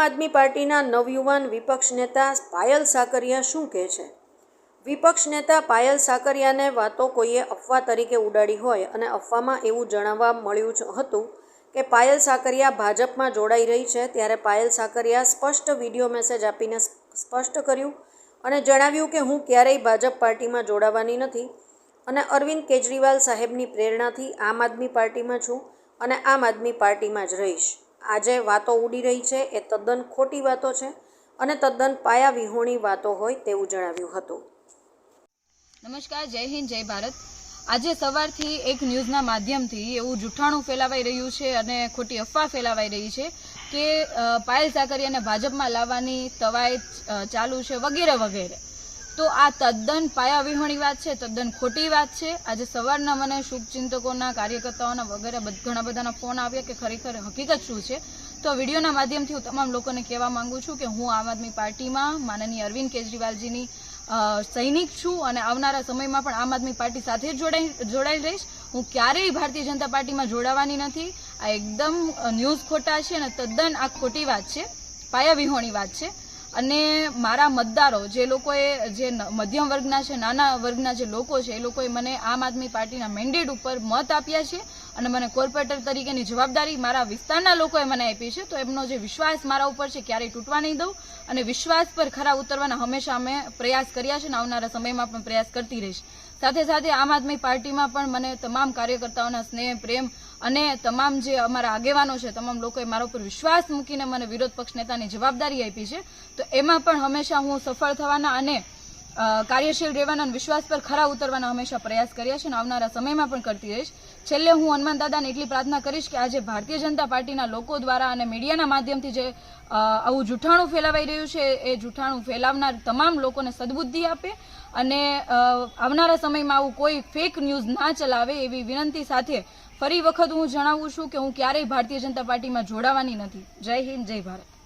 આદમી પાર્ટીના નવયુવાન વિપક્ષ નેતા પાયલ સાકરિયા શું કહે છે? વિપક્ષ નેતા પાયલ સાકરિયાને વાતો કોઈએ અફવા તરીકે ઉડાડી હોય અને અફવામાં એવું જણાવવા મળ્યું હતું કે પાયલ સાકરિયા ભાજપમાં જોડાઈ રહી છે, ત્યારે પાયલ સાકરિયા સ્પષ્ટ વિડીયો મેસેજ આપીને સ્પષ્ટ કર્યું અને જણાવ્યું કે હું ક્યારેય ભાજપ પાર્ટીમાં જોડાવાની નથી અને અરવિંદ કેજરીવાલ સાહેબની પ્રેરણાથી આમ આદમી પાર્ટીમાં છું અને આમ આદમી પાર્ટીમાં જ રહીશ. આજે વાતો ઉડી રહી છે એ તદ્દન ખોટી વાતો છે અને તદ્દન પાયા વિહોણી વાતો હોય તેવું જણાવ્યું હતું. નમસ્કાર, જય હિન્દ, જય ભારત. આજે સવારથી એક ન્યૂઝના માધ્યમથી એવું જૂઠાણું ફેલાવાઈ રહ્યું છે અને ખોટી અફવા ફેલાવાઈ રહી છે કે પાયલ સાકરિયાને ભાજપમાં લાવવાની તવાયત ચાલુ છે વગેરે વગેરે. તો આ તદ્દન પાયા વિહોણી વાત છે, તદ્દન ખોટી વાત છે. આજે સવારના મને શુભચિંતકોના, કાર્યકર્તાઓના વગેરે ઘણા બધાના ફોન આવ્યા કે ખરેખર હકીકત શું છે. તો વિડીયોના માધ્યમથી હું તમામ લોકોને કહેવા માંગુ છું કે હું આમ આદમી પાર્ટીમાં માનનીય અરવિંદ કેજરીવાલજીની સૈનિક છું અને આવનારા સમયમાં પણ આમ આદમી પાર્ટી સાથે જોડાઈ રહીશ. હું ક્યારેય ભારતીય જનતા પાર્ટીમાં જોડાવાની નથી. આ એકદમ ન્યૂઝ ખોટા છે અને તદ્દન આ ખોટી વાત છે, પાયા વિહોણી વાત છે. અને મારા મતદારો જે લોકોએ જે મધ્યમ વર્ગના છે, નાના વર્ગના જે લોકો છે, એ લોકોએ મને આમ આદમી પાર્ટીના મેન્ડેટ ઉપર મત આપ્યા છે અને મને કોર્પોરેટર તરીકેની જવાબદારી મારા વિસ્તારના લોકોએ મને આપી છે. તો એમનો જે વિશ્વાસ મારા ઉપર છે ક્યારેય તૂટવા નહીં દઉં અને વિશ્વાસ પર ખરા ઉતરવાના હંમેશા અમે પ્રયાસ કર્યા છે અને આવનારા સમયમાં પણ પ્રયાસ કરતી રહીશ. સાથે સાથે આમ આદમી પાર્ટીમાં પણ મને તમામ કાર્યકર્તાઓના સ્નેહ, પ્રેમ અને તમામ જે અમારા આગેવાનો છે, તમામ લોકોએ મારા ઉપર વિશ્વાસ મૂકીને મને વિરોધ પક્ષ નેતાની જવાબદારી આપી છે. તો એમાં પણ હંમેશા હું સફળ થવાના અને કાર્યશીલ રહેવાના અને વિશ્વાસ પર ખરા ઉતરવાના હંમેશા પ્રયાસ કર્યા છે અને આવનારા સમયમાં પણ કરતી રહીશ. છેલ્લે હું હનુમાન દાદાને એટલી પ્રાર્થના કરીશ કે આજે ભારતીય જનતા પાર્ટીના લોકો દ્વારા અને મીડિયાના માધ્યમથી જે આવું જૂઠાણું ફેલાવાઈ રહ્યું છે એ જૂઠાણું ફેલાવનાર તમામ લોકોને સદબુદ્ધિ આપે અને આવનારા સમયમાં આવું કોઈ ફેક ન્યૂઝ ના ચલાવે એવી વિનંતી સાથે ફરી વખત હું જણાવું છું કે હું ક્યારેય ભારતીય જનતા પાર્ટીમાં જોડાવાની નથી. જય હિન્દ, જય ભારત.